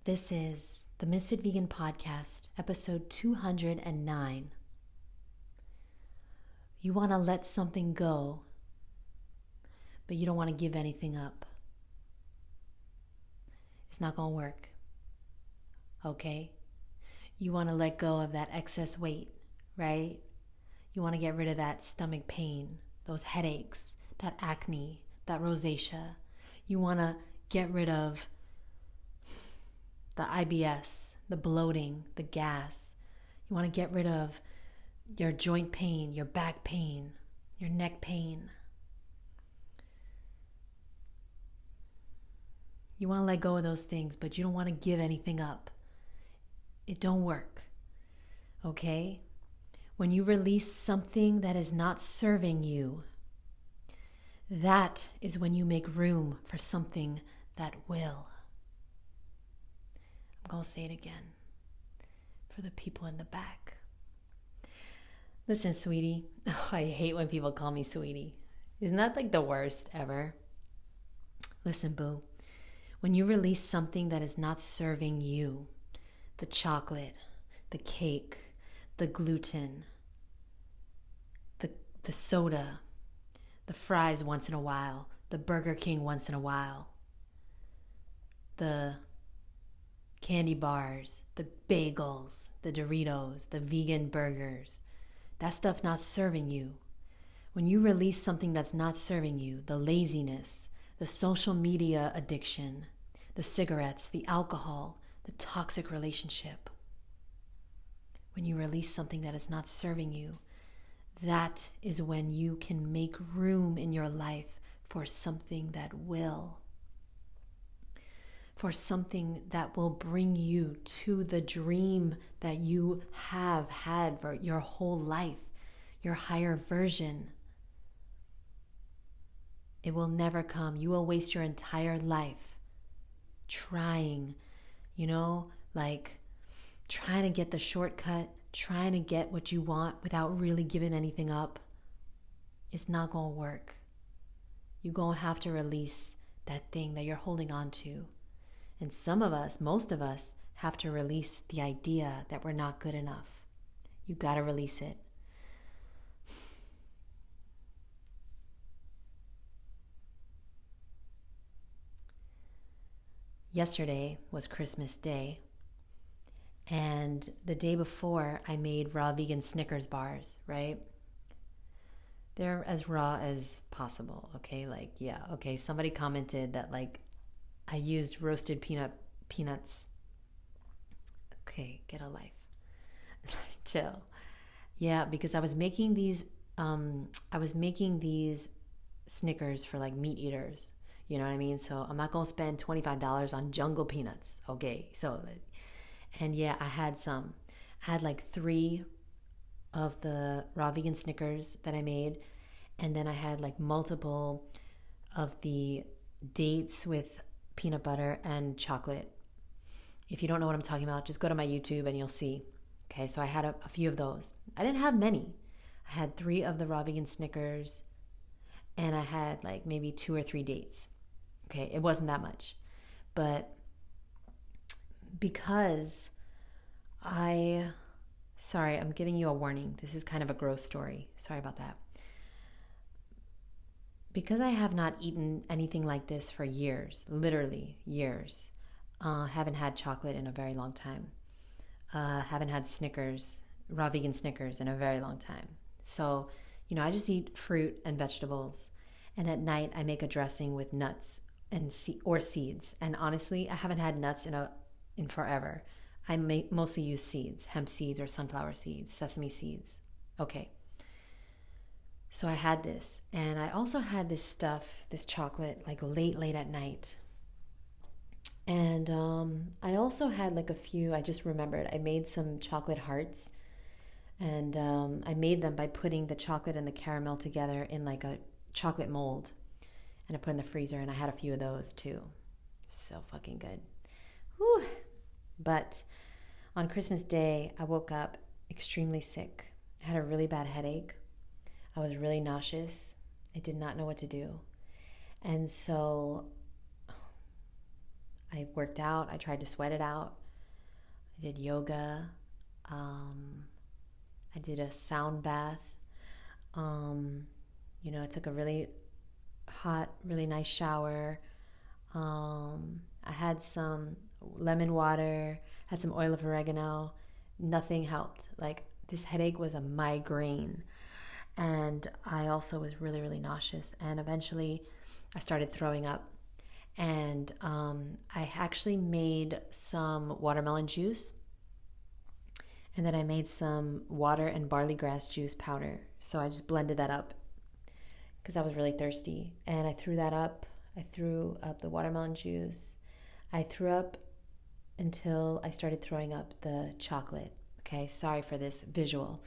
This is the Ms.FitVegan podcast, episode 209. You want to let something go, but you don't want to give anything up. It's not going to work. Okay? You want to let go of that excess weight, right? You want to get rid of that stomach pain, those headaches, that acne, that rosacea. You want to get rid of the IBS, the bloating, the gas. You want to get rid of your joint pain, your back pain, your neck pain. You want to let go of those things, but you don't want to give anything up. It don't work. Okay? When you release something that is not serving you, that is when you make room for something that will. I'm going to say it again for the people in the back. Listen, sweetie. Oh, I hate when people call me sweetie. Isn't that like the worst ever? Listen, boo. When you release something that is not serving you, the chocolate, the cake, the gluten, the soda, the fries once in a while, the Burger King once in a while, the candy bars, the bagels, the Doritos, the vegan burgers, that stuff not serving you. When you release something that's not serving you, the laziness, the social media addiction, the cigarettes, the alcohol, the toxic relationship. When you release something that is not serving you, that is when you can make room in your life for something that will. For something that will bring you to the dream that you have had for your whole life, your higher version. It will never come. You will waste your entire life trying, like trying to get the shortcut, trying to get what you want without really giving anything up. It's not going to work. You're going to have to release that thing that you're holding on to. And some of us, most of us, have to release the idea that we're not good enough. You got to release it. Yesterday was Christmas Day, and the day before I made raw vegan Snickers bars, right? They're as raw as possible, okay? Somebody commented that I used roasted peanuts. Okay, get a life. Chill. Yeah, because I was making these Snickers for meat eaters. You know what I mean? So I'm not going to spend $25 on jungle peanuts. Okay. And yeah, I had 3 of the raw vegan Snickers that I made. And then I had multiple of the dates with peanut butter and chocolate. If you don't know what I'm talking about, just go to my YouTube and you'll see. Okay, so I had a few of those. I didn't have many. I had 3 of the raw vegan Snickers, and I had maybe 2 or 3 dates. Okay, it wasn't that much. But because I'm giving you a warning. This is kind of a gross story. Sorry about that. Because I have not eaten anything like this for years, literally years. Haven't had chocolate in a very long time. Haven't had Snickers, raw vegan Snickers in a very long time. So, I just eat fruit and vegetables. And at night, I make a dressing with nuts or seeds. And honestly, I haven't had nuts in forever. I mostly use seeds, hemp seeds or sunflower seeds, sesame seeds. Okay. So I had this, and I also had this chocolate, late at night. And I also had a few, I just remembered, I made some chocolate hearts, and I made them by putting the chocolate and the caramel together in a chocolate mold. And I put in the freezer, and I had a few of those too. So fucking good. Whew. But on Christmas Day, I woke up extremely sick. I had a really bad headache. I was really nauseous. I did not know what to do. And so I worked out. I tried to sweat it out. I did yoga. I did a sound bath. I took a really hot, really nice shower. I had some lemon water, had some oil of oregano. Nothing helped. Like, this headache was a migraine. And I also was really, really nauseous. And eventually I started throwing up. And I actually made some watermelon juice. And then I made some water and barley grass juice powder. So I just blended that up because I was really thirsty. And I threw that up. I threw up the watermelon juice. I threw up until I started throwing up the chocolate. Okay, sorry for this visual,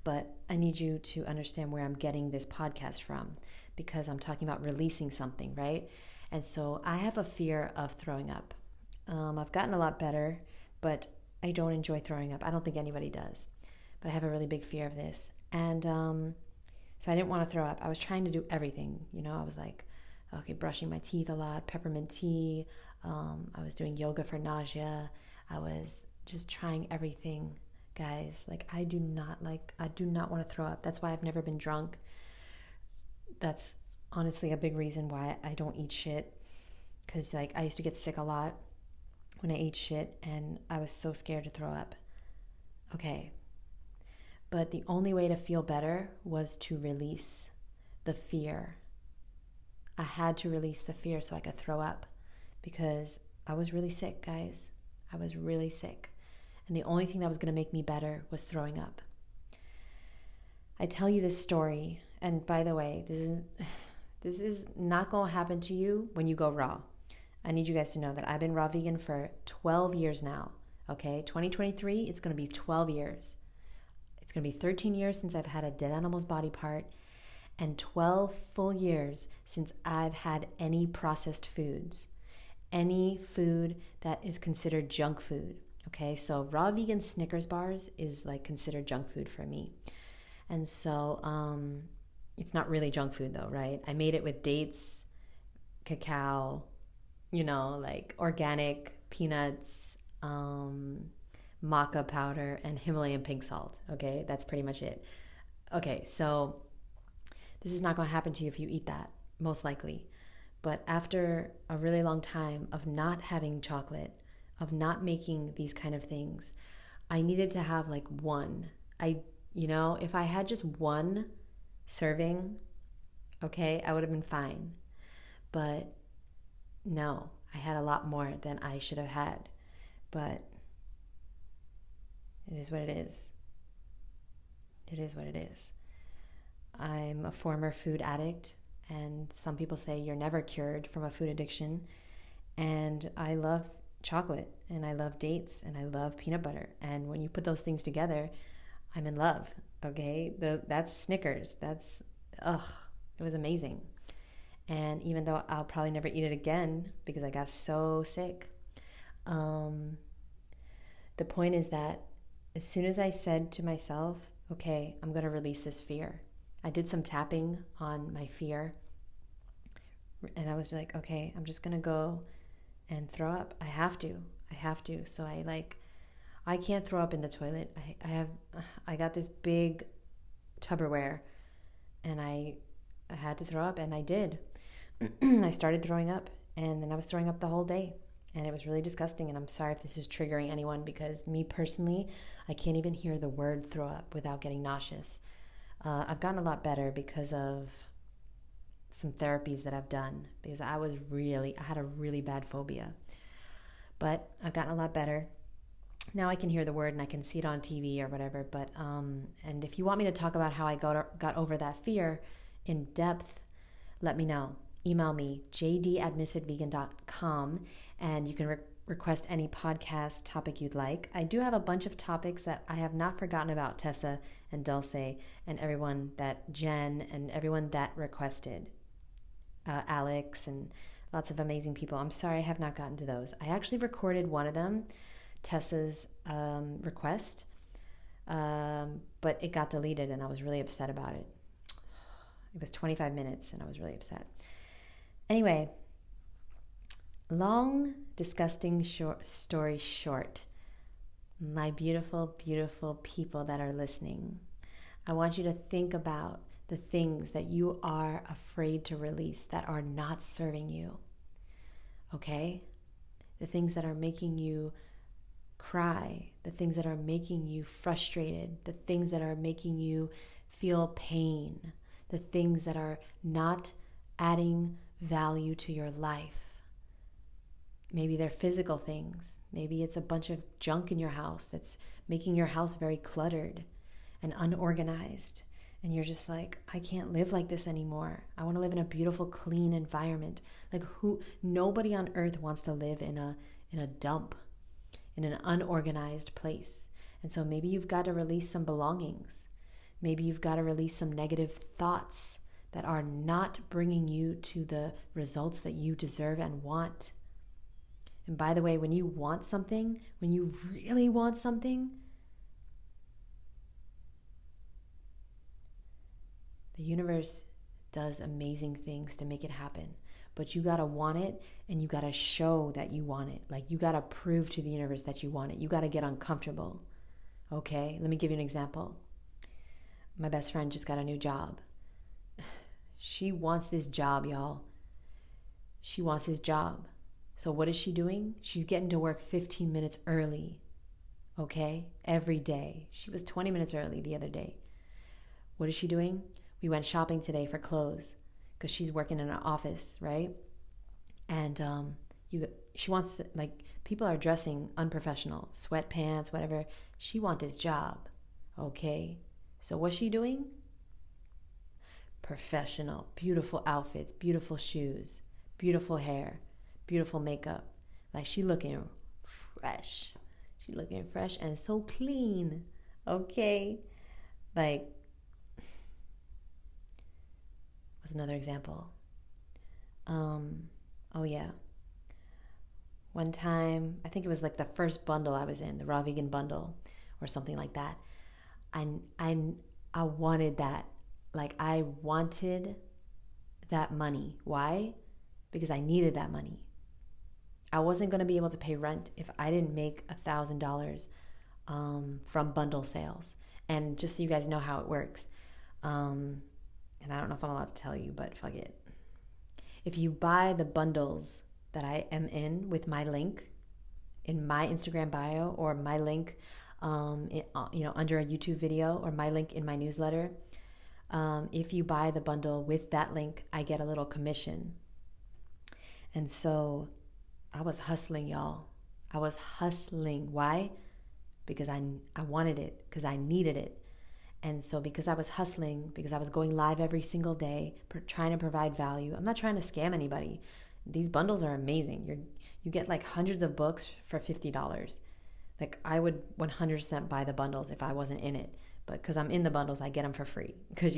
but I need you to understand where I'm getting this podcast from, because I'm talking about releasing something, right? And so I have a fear of throwing up. I've gotten a lot better, but I don't enjoy throwing up. I don't think anybody does, but I have a really big fear of this. And so I didn't want to throw up. I was trying to do everything. I was like, okay, brushing my teeth a lot, peppermint tea. I was doing yoga for nausea. I was just trying everything, guys. Like, I do not want to throw up. That's why I've never been drunk. That's honestly a big reason why I don't eat shit. Because, like, I used to get sick a lot when I ate shit, and I was so scared to throw up. Okay. But the only way to feel better was to release the fear. I had to release the fear so I could throw up, because I was really sick, guys. I was really sick. And the only thing that was going to make me better was throwing up. I tell you this story, and by the way, this is not going to happen to you when you go raw. I need you guys to know that I've been raw vegan for 12 years now. Okay, 2023, it's going to be 12 years. It's going to be 13 years since I've had a dead animal's body part, and 12 full years since I've had any processed foods, any food that is considered junk food. Okay, so raw vegan Snickers bars is like considered junk food for me. And so it's not really junk food though, right? I made it with dates, cacao, like organic peanuts, maca powder, and Himalayan pink salt. Okay, that's pretty much it. Okay, so this is not going to happen to you if you eat that, most likely. But after a really long time of not having chocolate, of not making these kind of things, I needed to have like one. If I had just one serving, okay, I would have been fine. But no, I had a lot more than I should have had. But it is what it is. It is what it is. I'm a former food addict, and some people say you're never cured from a food addiction. And I love chocolate, and I love dates, and I love peanut butter. And when you put those things together, I'm in love, okay? That's Snickers. It was amazing. And even though I'll probably never eat it again because I got so sick, the point is that as soon as I said to myself, okay, I'm going to release this fear, I did some tapping on my fear, and I was like, okay, I'm just going to go and throw up. I have to. So I can't throw up in the toilet. I got this big Tupperware, and I had to throw up, and I did. I started throwing up, and then I was throwing up the whole day, and it was really disgusting. And I'm sorry if this is triggering anyone, because me personally, I can't even hear the word throw up without getting nauseous. I've gotten a lot better because of some therapies that I've done, because I had a really bad phobia. But I've gotten a lot better. Now I can hear the word and I can see it on TV or whatever. But and if you want me to talk about how I got over that fear in depth, let me know. Email me, jd@MsFitVegan.com, and you can request any podcast topic you'd like. I do have a bunch of topics that I have not forgotten about, Tessa and Dulce and Jen and everyone that requested. Alex and lots of amazing people. I'm sorry I have not gotten to those. I actually recorded one of them, Tessa's request, but it got deleted and I was really upset about it. It was 25 minutes and I was really upset. Anyway, Long, disgusting story short, my beautiful, beautiful people that are listening, I want you to think about the things that you are afraid to release that are not serving you, okay? The things that are making you cry, the things that are making you frustrated, the things that are making you feel pain, the things that are not adding value to your life. Maybe they're physical things. Maybe it's a bunch of junk in your house that's making your house very cluttered and unorganized. And you're just like, I can't live like this anymore. I want to live in a beautiful, clean environment. Like nobody on earth wants to live in a dump, in an unorganized place. And so maybe you've got to release some belongings. Maybe you've got to release some negative thoughts that are not bringing you to the results that you deserve and want. And by the way, when you want something, when you really want something, the universe does amazing things to make it happen. But you gotta want it, and you gotta show that you want it. Like, you gotta prove to the universe that you want it. You gotta get uncomfortable. Okay? Let me give you an example. My best friend just got a new job. She wants this job, y'all. She wants his job. So what is she doing? She's getting to work 15 minutes early, okay? Every day. She was 20 minutes early the other day. What is she doing? We went shopping today for clothes because she's working in an office, right? And she wants to, like, people are dressing unprofessional, sweatpants, whatever. She wants this job, okay? So what's she doing? Professional, beautiful outfits, beautiful shoes, beautiful hair, beautiful makeup. Like, she looking fresh. She looking fresh and so clean. Okay. Like, what's another example? Oh yeah. One time, I think it was like the first bundle I was in, the raw vegan bundle or something like that. I wanted that. Like, I wanted that money. Why? Because I needed that money. I wasn't going to be able to pay rent if I didn't make $1,000 from bundle sales. And just so you guys know how it works, and I don't know if I'm allowed to tell you, but fuck it. If you buy the bundles that I am in with my link in my Instagram bio, or my link under a YouTube video, or my link in my newsletter, if you buy the bundle with that link, I get a little commission. And so I was hustling, y'all. I was hustling. Why? Because I wanted it, because I needed it. And so because I was hustling, because I was going live every single day, trying to provide value. I'm not trying to scam anybody. These bundles are amazing. You get like hundreds of books for $50. Like, I would 100% buy the bundles if I wasn't in it. But because I'm in the bundles, I get them for free. Because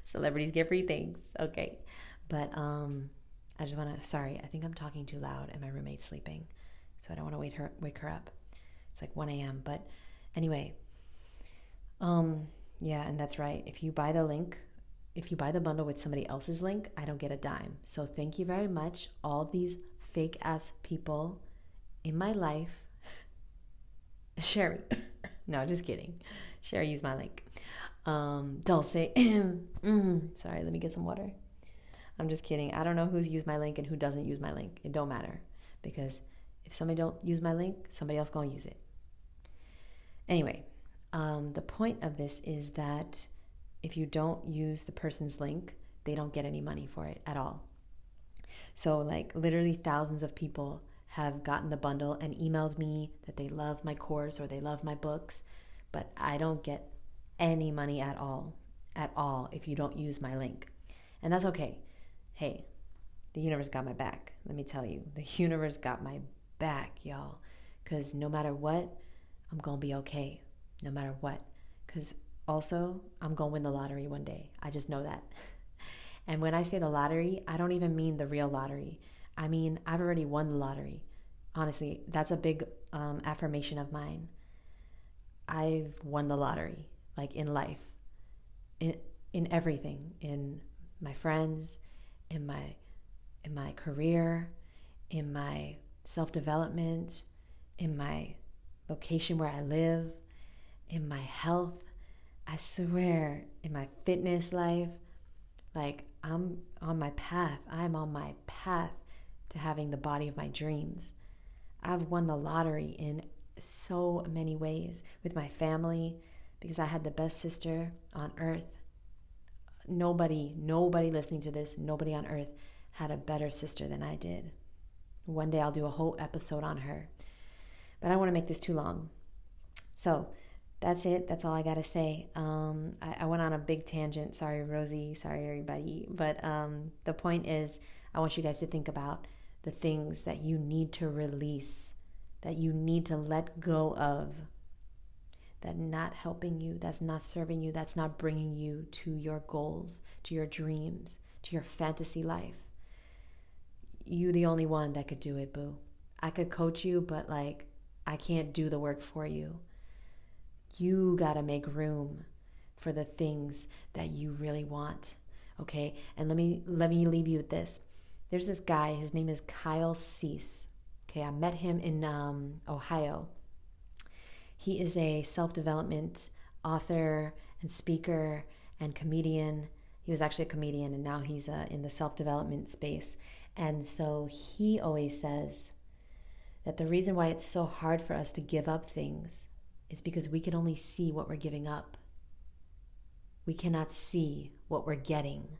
celebrities get free things. Okay. But I just want to, sorry, I think I'm talking too loud and my roommate's sleeping. So I don't want to wake her up. It's like 1 a.m. But anyway, yeah, and that's right. If you buy the bundle with somebody else's link, I don't get a dime. So thank you very much, all these fake ass people in my life. Sherry. No, just kidding. Sherry used my link. Dulce. Sorry, let me get some water. I'm just kidding. I don't know who's used my link and who doesn't use my link. It don't matter, because if somebody don't use my link, somebody else gonna use it. Anyway, the point of this is that if you don't use the person's link, they don't get any money for it at all. So, like, literally thousands of people have gotten the bundle and emailed me that they love my course or they love my books, but I don't get any money at all if you don't use my link. And that's okay. Hey, the universe got my back. Let me tell you, the universe got my back, y'all. Because no matter what, I'm going to be okay. No matter what. Because also, I'm going to win the lottery one day. I just know that. And when I say the lottery, I don't even mean the real lottery. I mean, I've already won the lottery. Honestly, that's a big affirmation of mine. I've won the lottery, like, in life, in everything, in my friends, in my career, in my self-development, in my location where I live, in my health. I swear, in my fitness life, like I'm on my path. I'm on my path to having the body of my dreams. I've won the lottery in so many ways with my family because I had the best sister on earth. Nobody listening to this, nobody on earth had a better sister than I did. One day I'll do a whole episode on her. But I don't want to make this too long. So that's it. That's all I got to say. I went on a big tangent. Sorry, Rosie. Sorry, everybody. But the point is, I want you guys to think about the things that you need to release, that you need to let go of, that not helping you, that's not serving you, that's not bringing you to your goals, to your dreams, to your fantasy life. You the only one that could do it, boo. I could coach you, but like, I can't do the work for you. You gotta make room for the things that you really want, okay? And let me leave you with this. There's this guy, his name is Kyle Cease. Okay, I met him in Ohio. He is a self-development author and speaker and comedian. He was actually a comedian, and now he's in the self-development space. And so he always says that the reason why it's so hard for us to give up things is because we can only see what we're giving up. We cannot see what we're getting.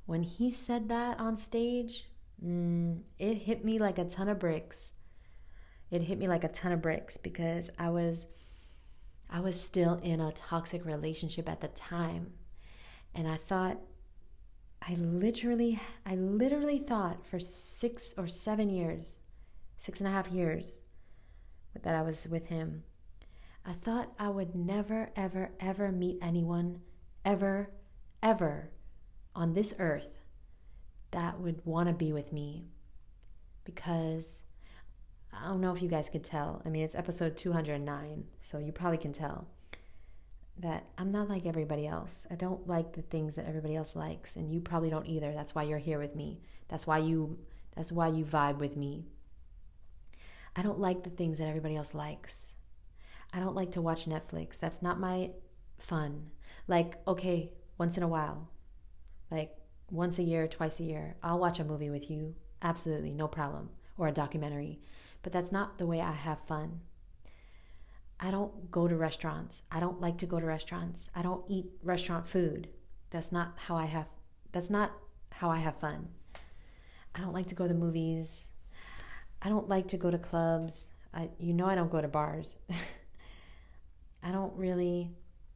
When he said that on stage, it hit me like a ton of bricks. It hit me like a ton of bricks because I was still in a toxic relationship at the time. And I thought, I literally thought for 6 or 7 years, 6.5 years that I was with him, I thought I would never, ever, ever meet anyone, ever, ever on this earth that would want to be with me. Because I don't know if you guys could tell. I mean, it's episode 209, so you probably can tell that I'm not like everybody else. I don't like the things that everybody else likes, and you probably don't either. That's why you're here with me. That's why you vibe with me. I don't like the things that everybody else likes. I don't like to watch Netflix. That's not my fun. Like, okay, once in a while, like once a year, twice a year, I'll watch a movie with you. Absolutely, no problem. Or a documentary. But that's not the way I have fun. I don't go to restaurants. I don't like to go to restaurants. I don't eat restaurant food. That's not how I have fun. I don't like to go to movies. I don't like to go to clubs. I don't go to bars.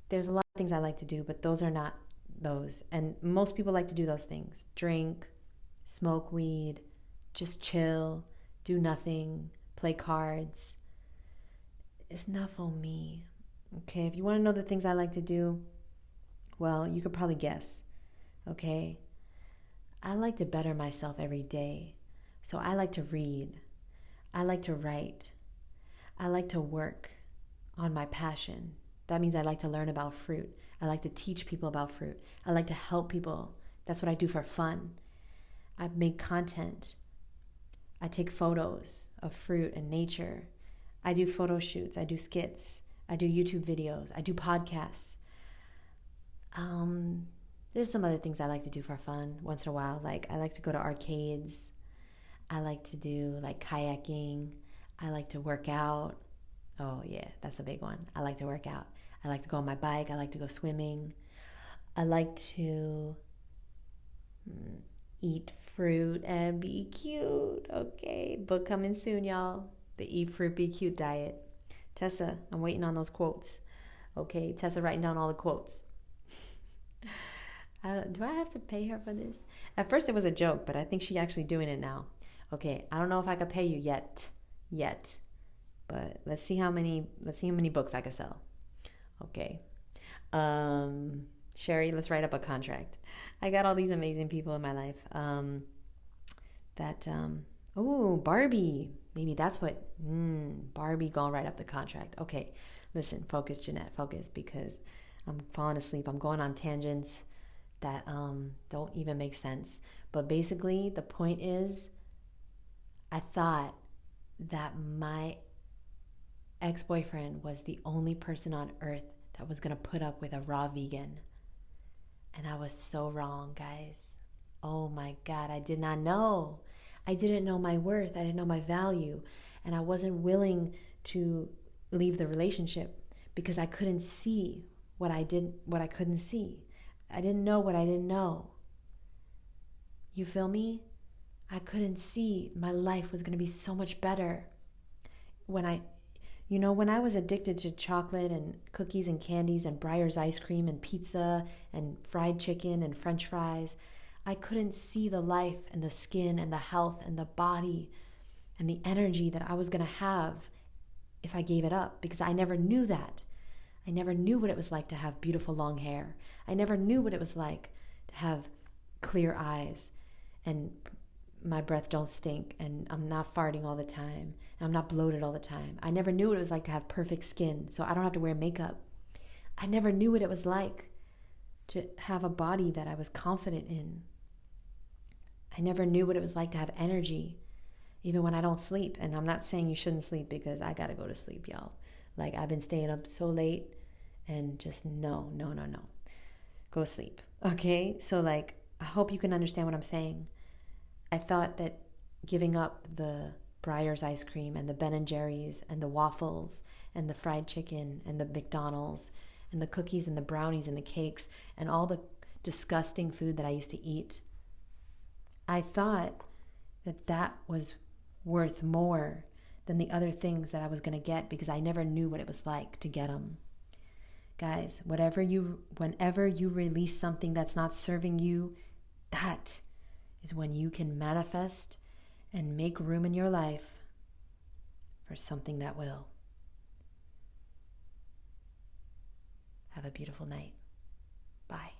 There's a lot of things I like to do, but those are not those. And most people like to do those things. Drink, smoke weed, just chill, do nothing, play cards. It's not for me. Okay, if you want to know the things I like to do, well, you could probably guess. Okay? I like to better myself every day. So I like to read. I like to write. I like to work on my passion. That means I like to learn about fruit. I like to teach people about fruit. I like to help people. That's what I do for fun. I make content. I take photos of fruit and nature. I do photo shoots. I do skits. I do YouTube videos. I do podcasts. There's some other things I like to do for fun once in a while. Like I like to go to arcades. I like to do like kayaking. I like to work out. Oh yeah, that's a big one. I like to work out. I like to go on my bike. I like to go swimming. I like to eat fruit and be cute. Okay, book coming soon, y'all. The Eat Fruit, Be Cute diet. Tessa, I'm waiting on those quotes. Okay, Tessa writing down all the quotes. Do I have to pay her for this? At first it was a joke, but I think she's actually doing it now. Okay, I don't know if I could pay you yet. But let's see how many books I could sell. Okay. Sherry, let's write up a contract. I got all these amazing people in my life. Barbie. Maybe that's what, Barbie gonna write up the contract. Okay, listen, focus, Jeanette, focus, because I'm falling asleep. I'm going on tangents that don't even make sense. But basically, the point is, I thought that my ex-boyfriend was the only person on earth that was going to put up with a raw vegan. And I was so wrong, guys. Oh my God, I did not know. I didn't know my worth. I didn't know my value. And I wasn't willing to leave the relationship because I couldn't see what I couldn't see. I didn't know what I didn't know. You feel me? I couldn't see my life was going to be so much better. When I was addicted to chocolate and cookies and candies and Breyer's ice cream and pizza and fried chicken and French fries, I couldn't see the life and the skin and the health and the body and the energy that I was going to have if I gave it up, because I never knew that. I never knew what it was like to have beautiful long hair. I never knew what it was like to have clear eyes and my breath don't stink and I'm not farting all the time and I'm not bloated all the time. I never knew what it was like to have perfect skin so I don't have to wear makeup. I never knew what it was like to have a body that I was confident in. I never knew what it was like to have energy even when I don't sleep. And I'm not saying you shouldn't sleep, because I gotta go to sleep, y'all. Like, I've been staying up so late and just no. Go sleep, okay? So like, I hope you can understand what I'm saying. I thought that giving up the Breyer's ice cream and the Ben & Jerry's and the waffles and the fried chicken and the McDonald's and the cookies and the brownies and the cakes and all the disgusting food that I used to eat, I thought that that was worth more than the other things that I was going to get, because I never knew what it was like to get them. Guys, whenever you release something that's not serving you, that is when you can manifest and make room in your life for something that will. Have a beautiful night. Bye.